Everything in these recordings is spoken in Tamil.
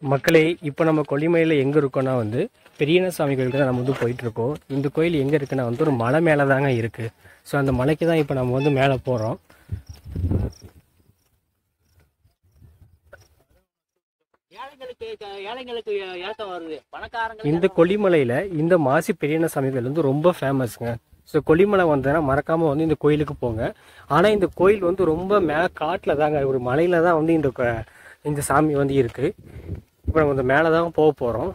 மக்களே, இப்போ நம்ம கொல்லிமலையில் எங்கே இருக்கோன்னா பெரியண்ணசாமி கோயிலுக்கு தான் நம்ம போயிட்டுருக்கோம். இந்த கோயில் எங்கே இருக்குன்னா ஒரு மலை மேலே தாங்க இருக்குது. ஸோ அந்த மலைக்கு தான் இப்போ நம்ம மேலே போகிறோம். இந்த கொல்லிமலையில் இந்த மாசி பெரியண்ணசாமி கோயில் ரொம்ப ஃபேமஸ்ங்க. ஸோ கொல்லிமலை வந்தேன்னா மறக்காமல் இந்த கோயிலுக்கு போங்க. ஆனால் இந்த கோயில் ரொம்ப காட்டில் தாங்க, ஒரு மலையில் தான் இந்த சாமி இருக்குது. இப்போ நம்ம மேலே தான் போக போகிறோம்.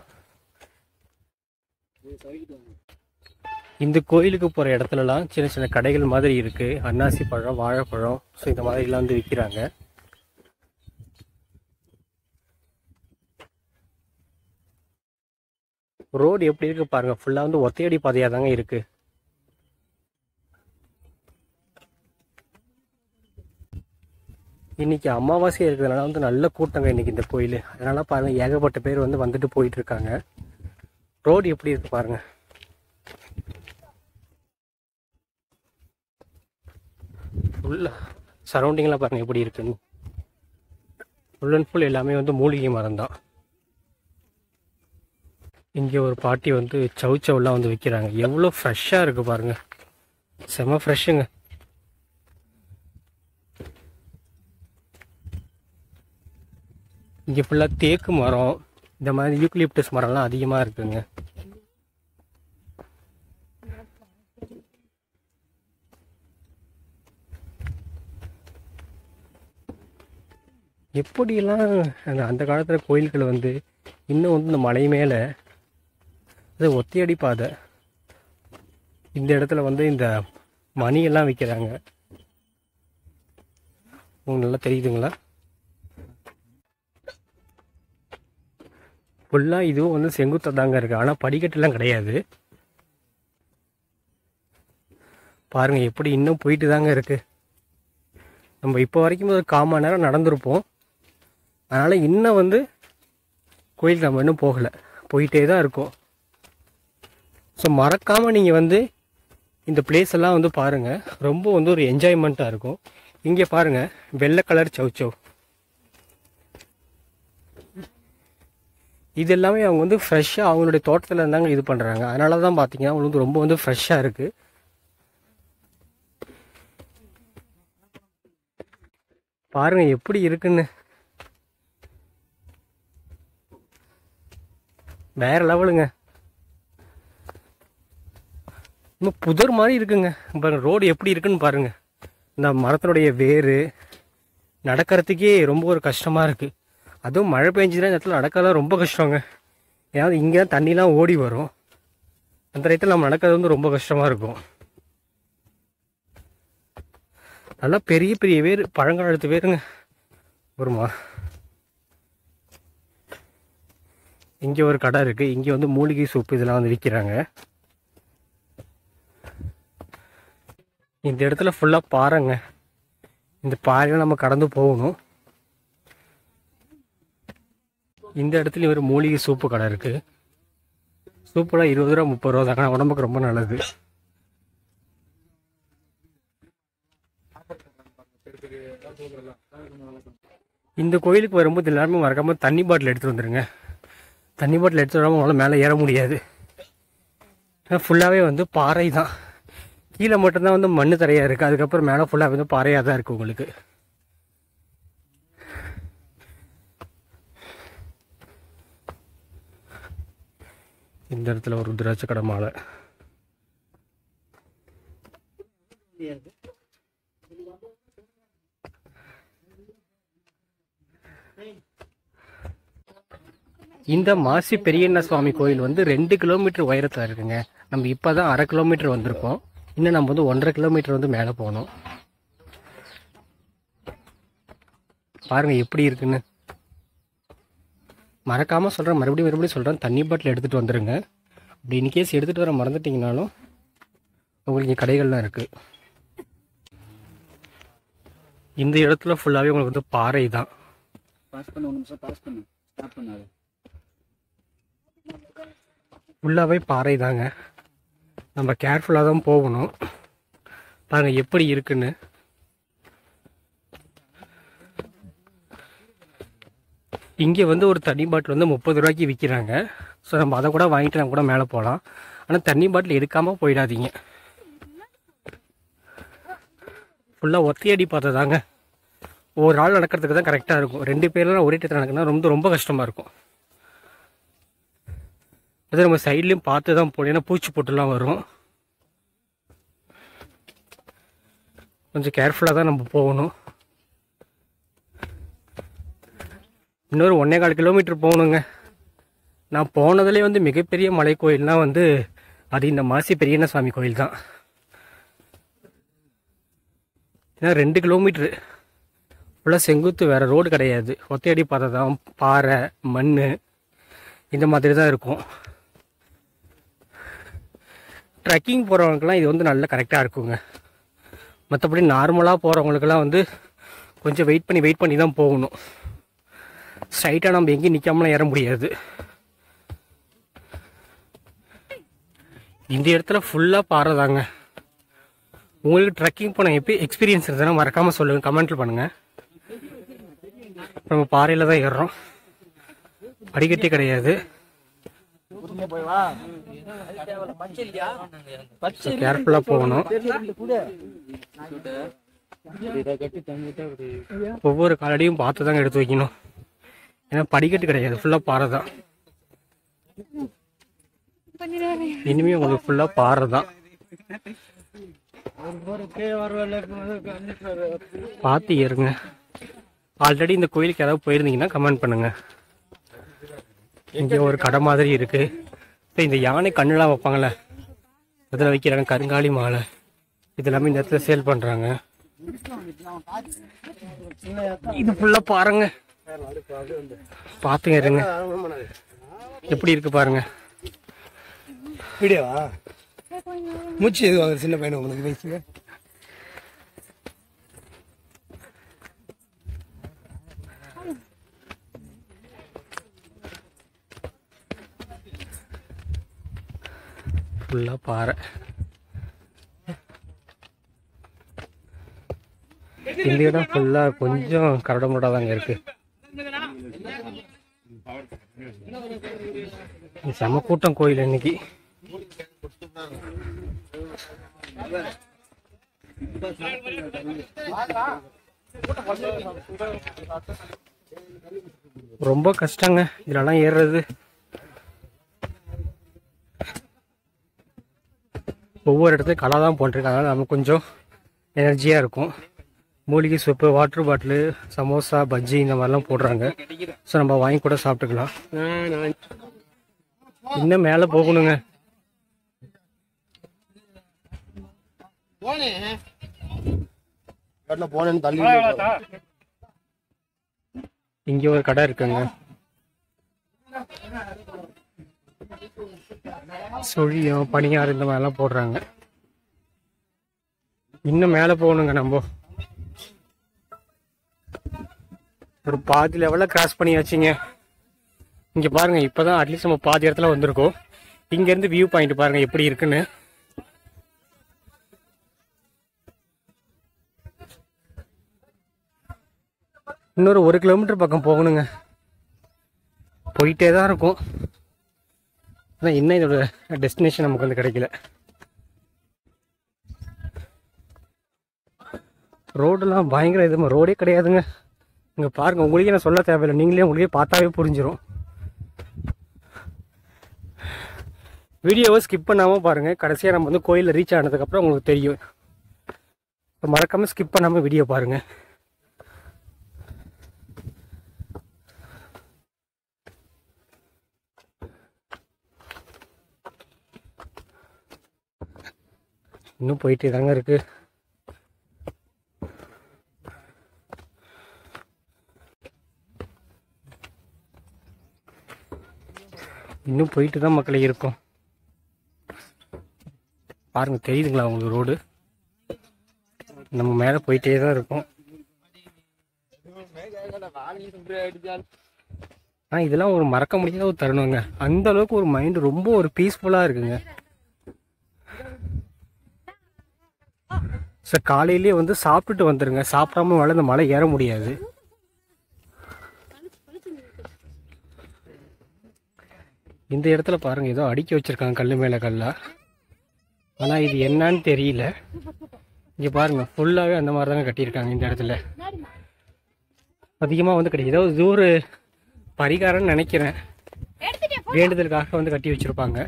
இந்த கோயிலுக்கு போகிற இடத்துலலாம் சின்ன சின்ன கடைகள் மாதிரி இருக்குது. அன்னாசி பழம், வாழைப்பழம், ஸோ இந்த மாதிரிலாம் விற்கிறாங்க. ரோடு எப்படி இருக்குது பாருங்கள், ஃபுல்லாக ஒத்தையடி பாதையாக தாங்க இருக்குது. இன்றைக்கி அமாவாசை இருக்கிறதுனால நல்ல கூட்டங்க இன்றைக்கி இந்த கோயில். அதனால் பாருங்கள், ஏகப்பட்ட பேர் வந்துட்டு போயிட்டுருக்காங்க. ரோடு எப்படி இருக்குது பாருங்கள். ஃபுல்லாக சரௌண்டிங்லாம் பாருங்கள் எப்படி இருக்குன்னு. ஃபுல் அண்ட் ஃபுல் எல்லாமே மூலிகை மரம் தான். இங்கே ஒரு பாட்டி சவுச்சவுலாம் விற்கிறாங்க. எவ்வளோ ஃப்ரெஷ்ஷாக இருக்குது பாருங்கள், செம ஃப்ரெஷ்ஷுங்க. இங்கே ஃபுல்லாக தேக்கு மரம், இந்த மாதிரி யூக்லிப்டஸ் மரம்லாம் அதிகமாக இருக்குங்க. எப்படியெல்லாம் அந்த காலத்தில் கோயில்கள் இன்னும் இந்த மலை மேலே அது ஒத்தையடி பாதை. இந்த இடத்துல இந்த மணியெல்லாம் விற்கிறாங்க. உங்களுக்கு நல்லா தெரியுதுங்களா? ஃபுல்லாக இதுவும் செங்குத்தாக தாங்க இருக்குது. ஆனால் படிக்கட்டுலாம் கிடையாது. பாருங்கள் எப்படி இன்னும் போயிட்டு தாங்க இருக்குது. நம்ம இப்போ வரைக்கும் ஒரு 1/4 மணி நேரம் நடந்திருப்போம். அதனால் இன்னும் கோயிலுக்கு நம்ம இன்னும் போகலை, போயிட்டே தான் இருக்கோம். ஸோ மறக்காமல் நீங்கள் இந்த பிளேஸ் எல்லாம் பாருங்கள். ரொம்ப ஒரு என்ஜாய்மெண்ட்டாக இருக்கும். இங்கே பாருங்கள், வெள்ளை கலர் சவுச்சவ். இது எல்லாமே அவங்க ஃப்ரெஷ்ஷாக அவங்களுடைய தோட்டத்தில் இருந்தாங்க இது பண்ணுறாங்க. அதனால தான் பார்த்தீங்கன்னா அவங்களுக்கு ரொம்ப ஃப்ரெஷ்ஷாக இருக்குது. பாருங்கள் எப்படி இருக்குன்னு, வேற லெவலுங்க. இன்னும் புதர் மாதிரி இருக்குங்க. பாருங்கள் ரோடு எப்படி இருக்குன்னு பாருங்கள். இந்த மரத்தினுடைய வேறு நடக்கிறதுக்கே ரொம்ப ஒரு கஷ்டமாக இருக்குது. அதுவும் மழை பெஞ்சுன்னா இந்த இடத்துல நடக்கலாம் ரொம்ப கஷ்டங்க. ஏன்னா இங்கே தான் தண்ணிலாம் ஓடி வரும். அந்த இடத்துல நம்ம நடக்கிறது ரொம்ப கஷ்டமாக இருக்கும். நல்லா பெரிய பெரிய வேர், பழங்காலத்து வேருங்க. ஒருமா இங்கே ஒரு கடை இருக்குது. இங்கே மூலிகை சூப்பு இதெல்லாம் விற்கிறாங்க. இந்த இடத்துல ஃபுல்லாக பாறைங்க. இந்த பாறையில் நம்ம கடந்து போகணும். இந்த இடத்துல ஒரு மூலிகை சூப்பு கடை இருக்குது. சூப்புலாம் 20 ரூபா 30 ரூபா தாங்க. உடம்புக்கு ரொம்ப நல்லது. இந்த கோயிலுக்கு வரும்போது எல்லாருமே மறக்காம தண்ணி பாட்டில் எடுத்துகிட்டு வந்துடுங்க. தண்ணி பாட்டில் எடுத்துகிட்டு வராமல் உங்களால் மேலே ஏற முடியாது. ஃபுல்லாகவே பாறை தான். கீழே மட்டும்தான் மண் தரையாக இருக்குது. அதுக்கப்புறம் மேலே ஃபுல்லாக பாறையாக தான் இருக்குது உங்களுக்கு. இந்த இடத்துல ஒரு ருத்ராட்ச கடை மாலை. இந்த மாசி பெரியண்ணசுவாமி கோயில் 2 கிலோமீட்டர் உயரத்தில் இருக்குங்க. நம்ம இப்போ தான் 1/2 கிலோமீட்டர் வந்திருக்கோம். இன்னும் நம்ம 1.5 கிலோமீட்டர் மேலே போகணும். பாருங்கள் எப்படி இருக்குன்னு. மறக்காமல் சொல்கிறேன், மறுபடியும் சொல்கிறேன், தண்ணி பாட்டில் எடுத்துகிட்டு வந்துடுங்க. அப்படி இன்கேஸ் எடுத்துகிட்டு வர மறந்துட்டிங்கனாலும் உங்களுக்கு கடைகள்லாம் இருக்குது. இந்த இடத்துல ஃபுல்லாகவே உங்களுக்கு பாறை தான். ஃபுல்லாகவே பாறை தாங்க. நம்ம கேர்ஃபுல்லாக தான் போகணும். பாருங்கள் எப்படி இருக்குன்னு. இங்கே வந்து ஒரு தண்ணி பாட்டில் வந்து 30 ரூபாய்க்கு விற்கிறாங்க. ஸோ நம்ம அதை கூட வாங்கிட்டு நம்ம கூட மேலே போகலாம். ஆனால் தண்ணி பாட்டில் எடுக்காமல் போயிடாதீங்க. ஃபுல்லாக ஒத்தையடி பார்த்ததாங்க. ஒரு ஆள் நடக்கிறதுக்கு தான் கரெக்டாக இருக்கும். 2 பேர்லாம் ஒரே இடத்துல நடக்குன்னா ரொம்ப கஷ்டமாக இருக்கும். அது நம்ம சைட்லேயும் பார்த்து தான் போகணும். ஏன்னா பூச்சி போட்டுலாம் வரும். கொஞ்சம் கேர்ஃபுல்லாக தான் நம்ம போகணும். இன்னொரு 1.25 கிலோமீட்டர் போகணுங்க. நான் போனதுலேயே வந்து மிகப்பெரிய மலை கோயில்னால் வந்து அது இந்த மாசி பெரியண்ண சாமி கோயில் தான். ஏன்னா 2 கிலோமீட்ரு ஃபுல்லாக செங்குத்து, வேறு ரோடு கிடையாது. ஒத்தையடி பாதை தான், பாறை மண் இந்த மாதிரி தான் இருக்கும். ட்ரெக்கிங் போகிறவங்களுக்குலாம் இது வந்து நல்லா கரெக்டாக இருக்குங்க. மற்றபடி நார்மலாக போகிறவங்களுக்கெல்லாம் வந்து கொஞ்சம் வெயிட் பண்ணி தான் போகணும். ஸ்ட்ரைட்டாக நம்ம எங்கேயும் நிற்காமலாம் ஏற முடியாது. இந்த இடத்துல ஃபுல்லாக பாறை தாங்க. உங்களுக்கு ட்ரெக்கிங் போன எப்படி எக்ஸ்பீரியன்ஸ் இருந்ததுன்னா மறக்காமல் சொல்லுங்கள், கமெண்ட்டில் பண்ணுங்கள். நம்ம பாறையில் தான் ஏறுறோம், படிக்கட்டே கிடையாது. கேர்ஃபுல்லாக போகணும். ஒவ்வொரு காலடியும் பார்த்து தாங்க எடுத்து வைக்கணும். ஏன்னா படிக்கட்டு கிடையாது, ஃபுல்லாக பாறை தான். இனிமே உங்களுக்கு ஃபுல்லாக பாறை தான். பார்த்து ஏறுங்க. ஆல்ரெடி இந்த கோயிலுக்கு ஏதாவது போயிருந்தீங்கன்னா கமெண்ட் பண்ணுங்க. இங்கே ஒரு கடை மாதிரி இருக்கு. இப்போ இந்த யானை கண்ணுலாம் வைப்பாங்கள்ல, அதில் வைக்கிறாங்க. கருங்காலி மாலை இதெல்லாமே இந்த இடத்துல சேல் பண்ணுறாங்க. இது ஃபுல்லாக பாருங்க, பார்த்துங்க இருங்க எப்படி இருக்கு பாருங்க. வீடியோவா மூச்சு எதுவாங்க சின்ன பையன் உங்களுக்கு பேசுங்க. ஃபுல்லாக பாறை. இந்த இடம் ஃபுல்லாக கொஞ்சம் கரடமுரடா தாங்க இருக்கு. செம கூட்டம் கோயில் இன்னைக்கு. ரொம்ப கஷ்டங்க இதெல்லாம் ஏறுறது. ஒவ்வொரு இடத்துலையும் களை தான் போட்டிருக்காங்க. நமக்கு கொஞ்சம் எனர்ஜியாக இருக்கும். மூலிகை soup, water bottle, samosa, bajji இந்த மாதிரிலாம் போடுறாங்க. ஸோ நம்ம வாங்கி கூட சாப்பிட்டுக்கலாம். இன்னும் மேலே போகணுங்க. இங்கே ஒரு கடை இருக்குங்க. சுழியம், பனியாறு இந்த மாதிரிலாம் போடுறாங்க. இன்னும் மேலே போகணுங்க. நம்ம ஒரு பாதி லெவலில் கிராஸ் பண்ணியாச்சுங்க. இங்கே பாருங்க, இப்போதான் அட்லீஸ்ட் நம்ம பாதி இடத்துல வந்திருக்கோம். இங்கேருந்து வியூ பாயிண்ட் பாருங்க எப்படி இருக்குன்னு. இன்னொரு 1 கிலோமீட்டர் பக்கம் போகணுங்க. போயிட்டே தான் இருக்கும். ஆனால் இன்னும் இதோட டெஸ்டினேஷன் நமக்கு வந்து கிடைக்கல. ரோடெல்லாம் பயங்கர இது, ரோடே கிடையாதுங்க. இங்கே பாருங்கள், உங்களுக்கே நான் சொல்ல தேவையில்லை, நீங்களே உங்களுக்கே பார்த்தாவே புரிஞ்சிடும். வீடியோவை ஸ்கிப் பண்ணாமல் பாருங்கள். கடைசியாக நம்ம வந்து கோயிலில் ரீச் ஆனதுக்கப்புறம் உங்களுக்கு தெரியும். இப்போ மறக்காமல் ஸ்கிப் பண்ணாமல் வீடியோ பாருங்கள். இன்னும் போயிட்டே தாங்க இருக்கு. இன்னும் போயிட்டு தான் மக்களே இருக்கும். பாருங்க, தெரியுதுங்களா உங்களுக்கு ரோடு? நம்ம மேலே போயிட்டே தான் இருக்கும். இதெல்லாம் ஒரு மறக்க முடியாத ஒரு தருணங்க. அந்த அளவுக்கு ஒரு மைண்ட் ரொம்ப ஒரு பீஸ்ஃபுல்லாக இருக்குங்க. சார் காலையிலேயே வந்து சாப்பிட்டுட்டு வந்துடுங்க. சாப்பிடாம மேலே இந்த மலை ஏற முடியாது. இந்த இடத்துல பாருங்கள் ஏதோ அடுக்கி வச்சுருக்காங்க கல் மேலே கல்லா. ஆனால் இது என்னன்னு தெரியல. இங்கே பாருங்கள் ஃபுல்லாகவே அந்த மாதிரி தாங்க கட்டியிருக்காங்க. இந்த இடத்துல அதிகமாக வந்து கிடையாது. ஏதோ இது ஒரு பரிகாரம்னு நினைக்கிறேன். வேண்டுதலுக்காக வந்து கட்டி வச்சுருப்பாங்க.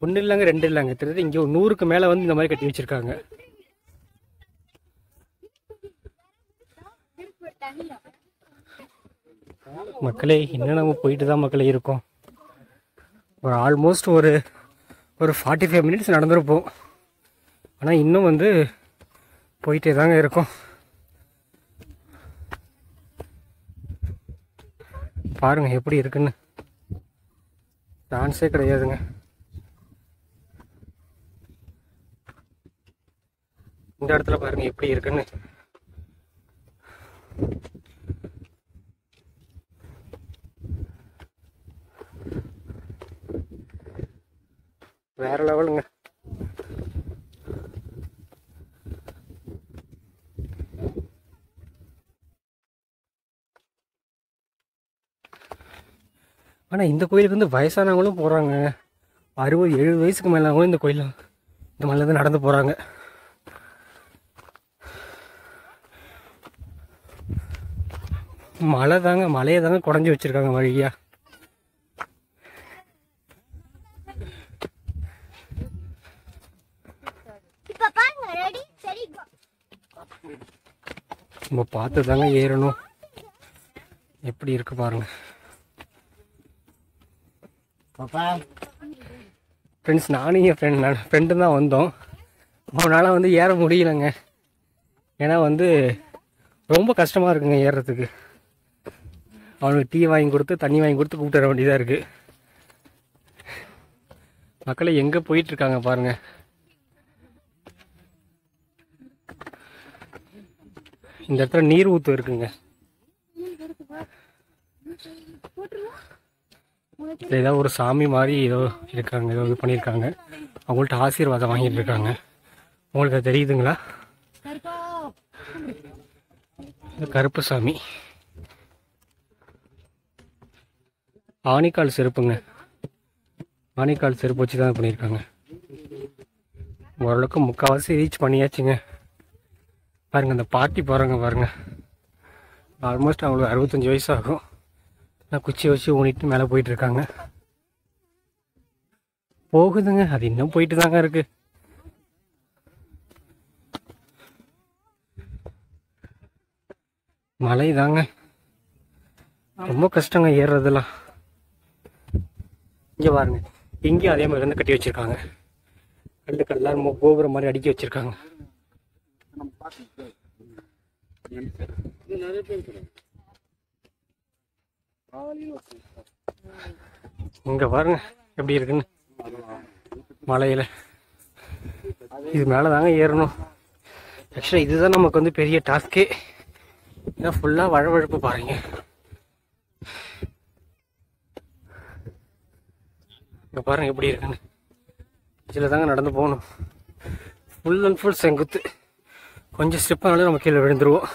ஒன்று இல்லைங்க, ரெண்டு இல்லைங்க, கிட்டத்தட்ட இங்கே ஒரு 100க்கு மேலே வந்து இந்த மாதிரி கட்டி வச்சுருக்காங்க. மக்களே இன்னும் நம்ம போயிட்டு தான் மக்களே இருக்கோம். ஒரு ஆல்மோஸ்ட் ஒரு 45 மினிட்ஸ் நடந்திருப்போம். ஆனால் இன்னும் வந்து போயிட்டே தாங்க இருக்கோம். பாருங்க எப்படி இருக்குன்னு. சான்ஸே கிடையாதுங்க. இந்த இடத்துல பாருங்க எப்படி இருக்குன்னு. வேற லெவலுங்க. ஆனால் இந்த கோயிலுக்கு வந்து வயசானவங்களும் போகிறாங்க. 60-70 வயசுக்கு மேலவங்களும் இந்த கோயிலில் இந்த மாதிரில தான் நடந்து போகிறாங்க. மலையை தாங்க குறைஞ்சி வச்சுருக்காங்க வழியா. நம்ம பார்த்து தாங்க ஏறணும். எப்படி இருக்கு பாருங்க ஃப்ரெண்ட்ஸ். நானும் என் ஃப்ரெண்டு தான் வந்தோம். அவனால் வந்து ஏற முடியலைங்க. ஏன்னா வந்து ரொம்ப கஷ்டமாக இருக்குங்க ஏறுறதுக்கு. அவனுக்கு டீ வாங்கி கொடுத்து தண்ணி வாங்கி கொடுத்து கூப்பிட்டு வர வேண்டியதாக இருக்குது. மக்களை எங்கே போயிட்டுருக்காங்க பாருங்கள். இந்த இடத்துல நீர் ஊற்று இருக்குங்க. ஏதாவது ஒரு சாமி மாதிரி ஏதோ இருக்காங்க, ஏதோ இது பண்ணியிருக்காங்க. அவங்கள்ட்ட ஆசீர்வாதம் வாங்கிட்டு இருக்காங்க. உங்களுக்கு அது தெரியுதுங்களா? கருப்பு சாமி. ஆணிக்கால் செருப்புங்க. ஆணிக்கால் செருப்பு வச்சு தான் பண்ணியிருக்காங்க. ஓரளவுக்கு முக்கால்வாசி ரீச் பண்ணியாச்சுங்க. பாருங்கள் அந்த பாட்டி பாருங்க. ஆல்மோஸ்ட் அவங்களுக்கு 65 வயசு ஆகும். நான் குச்சி வச்சு ஊனிட்டு மேலே போயிட்டுருக்காங்க. போகுதுங்க, அது இன்னும் போயிட்டு தாங்க இருக்கு. மலை தாங்க ரொம்ப கஷ்டங்க ஏறுறதெல்லாம். இங்கே பாருங்க, இங்கேயும் அதே மாதிரி வந்து கட்டி வச்சிருக்காங்க. கல்லெல்லாம் நம்ம கோபுரம் மாதிரி அடுக்கி வச்சிருக்காங்க. இங்க பாருங்க எப்படி இருக்குன்னு. மலையில இது மேலே தாங்க ஏறணும். ஆக்சுவலாக இதுதான் நமக்கு வந்து பெரிய டாஸ்கே. ஏன்னா ஃபுல்லாக வழவழப்பு பாருங்க. இங்கே பாருங்க எப்படி இருக்குன்னு. இதில் தாங்க நடந்து போகணும். ஃபுல் அண்ட் ஃபுல் செங்குத்து. கொஞ்சம் ஸ்டெப் ஆனாலும் நம்ம கீழே விழுந்துருவோம்.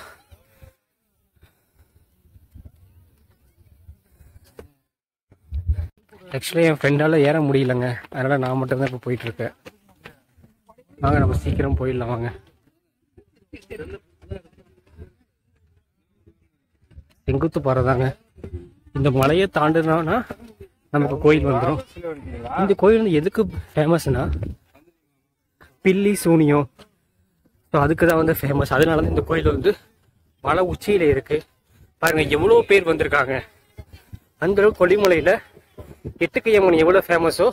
ஆக்சுவலி என் ஃப்ரெண்டால் ஏற முடியலங்க. அதனால் நான் மட்டும்தான் இப்போ போயிட்டுருக்கேன். வாங்க நம்ம சீக்கிரம் போயிடலாம் வாங்க. செங்குத்து பாறைதாங்க. இந்த மலையை தாண்டினோன்னா நமக்கு கோயில் வந்துடும். இந்த கோயில் வந்து எதுக்கு ஃபேமஸ்னா பில்லி சூனியம். ஸோ அதுக்கு தான் வந்து ஃபேமஸ். அதனால தான் இந்த கோயில் வந்து மலை உச்சியில் இருக்குது. பாருங்கள் எவ்வளோ பேர் வந்திருக்காங்க. அந்தளவுக்கு கொல்லிமலையில் எட்டுக்கையம்மன் எவ்வளோ ஃபேமஸோ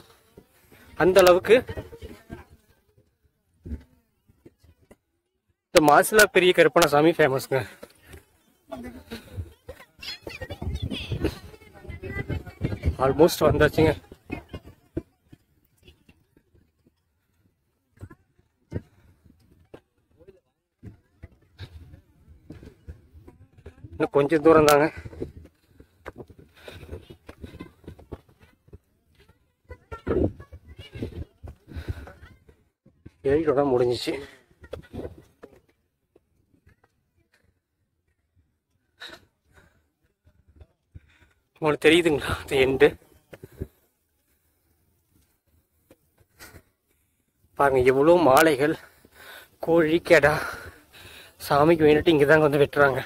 அந்த அளவுக்கு இந்த மாசிலா பெரிய கருப்பணசாமி ஃபேமஸ்ங்க. ஆல்மோஸ்ட் வந்தாச்சுங்க. இன்னும் கொஞ்சம் தூரம் தாங்க. ஏழோட முடிஞ்சிச்சு. உங்களுக்கு தெரியுதுங்களா அந்த எண்டு? பாருங்கள் எவ்வளோ மாலைகள், கோழி, கெடா சாமிக்கு வேண்டிட்டு இங்கே தாங்க வந்து வெட்டுறாங்க.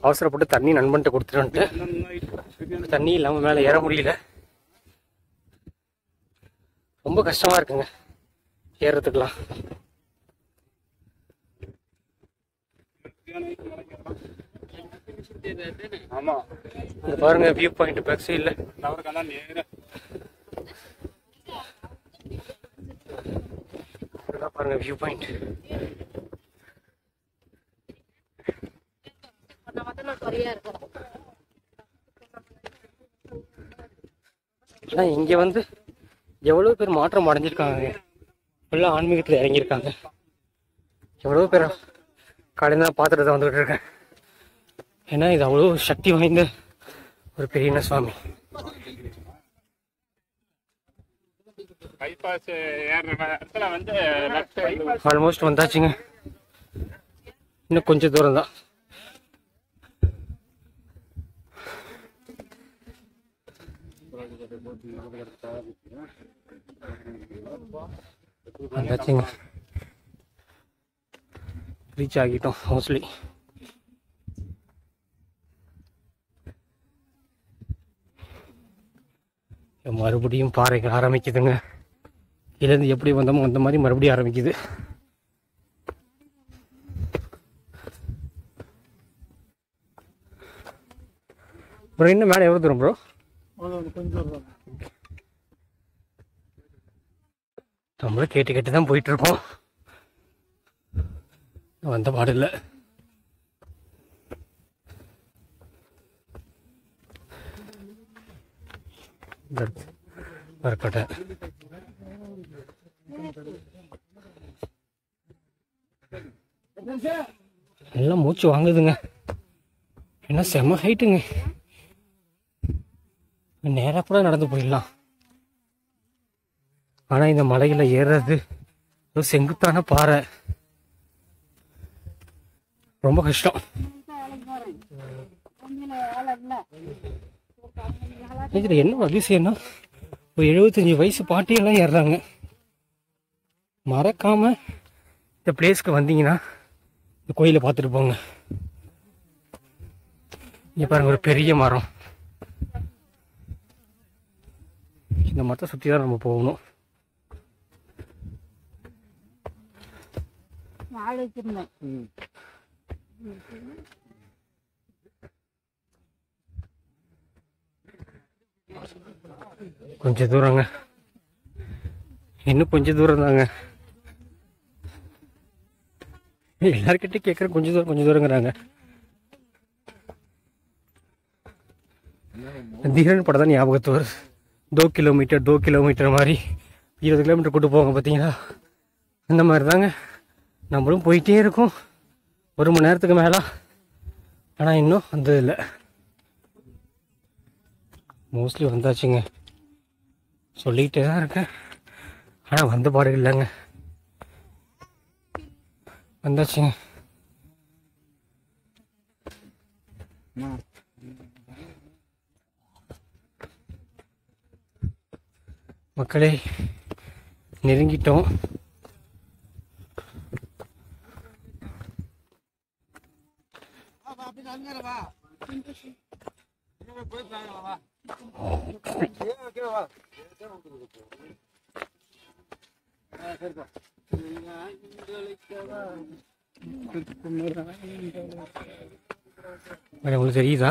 அவசரப்பட்டு தண்ணி நண்பன்ட்டு கொடுத்துட்டு வந்துட்டு தண்ணி இல்லாமல் மேலே ஏற முடியல. ரொம்ப கஷ்டமாக இருக்குங்க ஏறுறதுக்கெலாம். இது பாருங்க வியூ பாயிண்ட் பேக் சைடில். பாருங்க வியூ பாயிண்ட். ஆனா இங்க வந்து எவ்வளவு பேர் மாற்றம் அடைஞ்சிருக்காங்க. ஃபுல்லாக ஆன்மீகத்தில் இறங்கியிருக்காங்க. எவ்வளோ பேர் காலையில் தான் பார்த்துட்டு தான் வந்துகிட்டு இருக்கேன். ஏன்னா இது அவ்வளோ சக்தி வாய்ந்த ஒரு பெரிய சுவாமி. ஆல்மோஸ்ட் வந்தாச்சுங்க. இன்னும் கொஞ்சம் தூரம் தான். வந்தாச்சுங்க. ரீச் ஆகிட்டோம் மோஸ்ட்லி. மறுபடியும் பாறைகள் ஆரம்பிக்குதுங்க. இதுலேருந்து எப்படி வந்தோமோ அந்த மாதிரி மறுபடியும் ஆரம்பிக்குது. ப்ரோ இன்னும் மேலே எவ்வளோ தூரம் ப்ரோ? நம்மளும் கேட்டு கேட்டு தான் போயிட்டு இருக்கோம். வந்த பாடு இல்லை. வரக்கட்டை எல்லாம் மூச்சு வாங்குதுங்க. ஏன்னா செம ஹைட்டுங்க. நேராக கூட நடந்து போயிடலாம். ஆனால் இந்த மலையில் ஏறுறது செங்குத்தான பாறை, ரொம்ப கஷ்டம். இதில் என்ன அதிசயம்னா ஒரு 75 வயசு பாட்டியெல்லாம் ஏறுறாங்க. மறக்காம இந்த பிளேஸ்க்கு வந்தீங்கன்னா இந்த கோயிலை பார்த்துட்டு போங்க. இங்கே பாருங்க ஒரு பெரிய மரம். இந்த மரத்தை சுற்றி தான் நம்ம போகணும். கொஞ்சம் தூரங்க, இன்னும் கொஞ்சம் தூரம் தாங்க. எல்லார்கிட்ட கேட்குற கொஞ்சம் தூரங்கிறாங்க. தீரன் படம் தான் ஞாபகத்து வருது. 2 கிலோமீட்டர் மாதிரி 20 கிலோமீட்டர் கூட்டு போவாங்க பார்த்தீங்களா, அந்த மாதிரி தாங்க நம்மளும் போயிட்டே இருக்கோம் 1 மணி நேரத்துக்கு மேலே. ஆனால் இன்னும் வந்ததில்லை. மோஸ்ட்லி வந்தாச்சுங்க, சொல்லிக்கிட்டே தான் இருக்கேன். ஆனால் வந்த பாடு இல்லைங்க. வந்தாச்சுங்க. மக்களே நெருங்கிட்டோம். உங்களுக்கு தெரியுதா?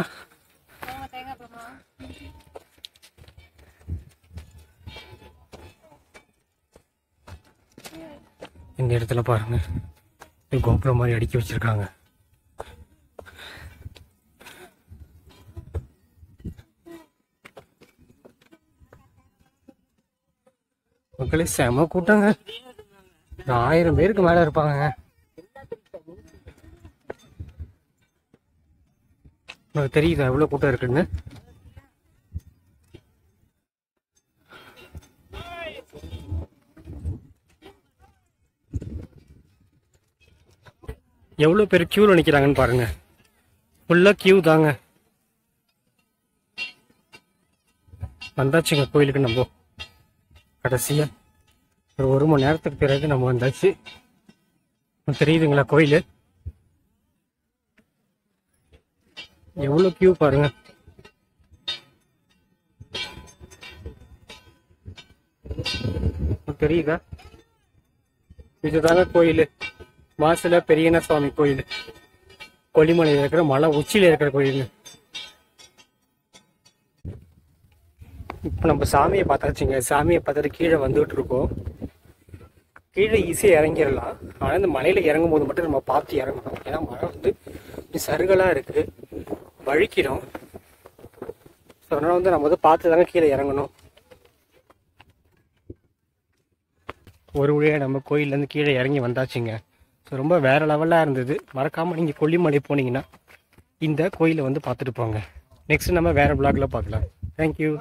இந்த இடத்துல பாருங்க, கோபுரம் மாதிரி அடிக்க வச்சிருக்காங்க. மக்களே செம கூட்டங்க. 1000 பேருக்கு மேல இருப்பாங்க. உங்களுக்கு தெரியுதா எவ்வளவு கூட்டம் இருக்குன்னு? எவ்வளோ பேர் க்யூவில் நிற்கிறாங்கன்னு பாருங்க. ஃபுல்லாக க்யூ தாங்க. வந்தாச்சுங்க கோயிலுக்கு. நம்ம கடைசியாக ஒரு மணி நேரத்துக்கு பிறகு நம்ம வந்தாச்சு. தெரியுதுங்களா கோயில் எவ்வளோ கியூ பாருங்க. தெரியுதா? இதுதாங்க கோயில், மாசில பெரியண்ண சுவாமி கோயில், கொல்லிமலையில் இருக்கிற மலை உச்சியில் இருக்கிற கோயில். இப்போ நம்ம சாமியை பார்த்தாச்சுங்க. சாமியை பார்த்துட்டு கீழே வந்துட்டு இருக்கோம். கீழே ஈஸியாக இறங்கிடலாம், ஆனால் இந்த மலையில் இறங்கும் போது மட்டும் நம்ம பார்த்து இறங்கணும். ஏன்னா மழை வந்து சருகலாக இருக்குது, வழுக்கிடும். ஸோ அதனால் வந்து நம்ம வந்து பார்த்து தாங்க கீழே இறங்கணும். ஒரு வழியாக நம்ம கோயிலேருந்து கீழே இறங்கி வந்தாச்சுங்க. ஸோ ரொம்ப வேறு லெவலாக இருந்தது. மறக்காமல் நீங்கள் கொல்லிமலை போனீங்கன்னா இந்த கோயிலை வந்து பார்த்துட்டு போங்க. நெக்ஸ்ட் நம்ம வேறு vlogல பார்க்கலாம். தேங்க்யூ.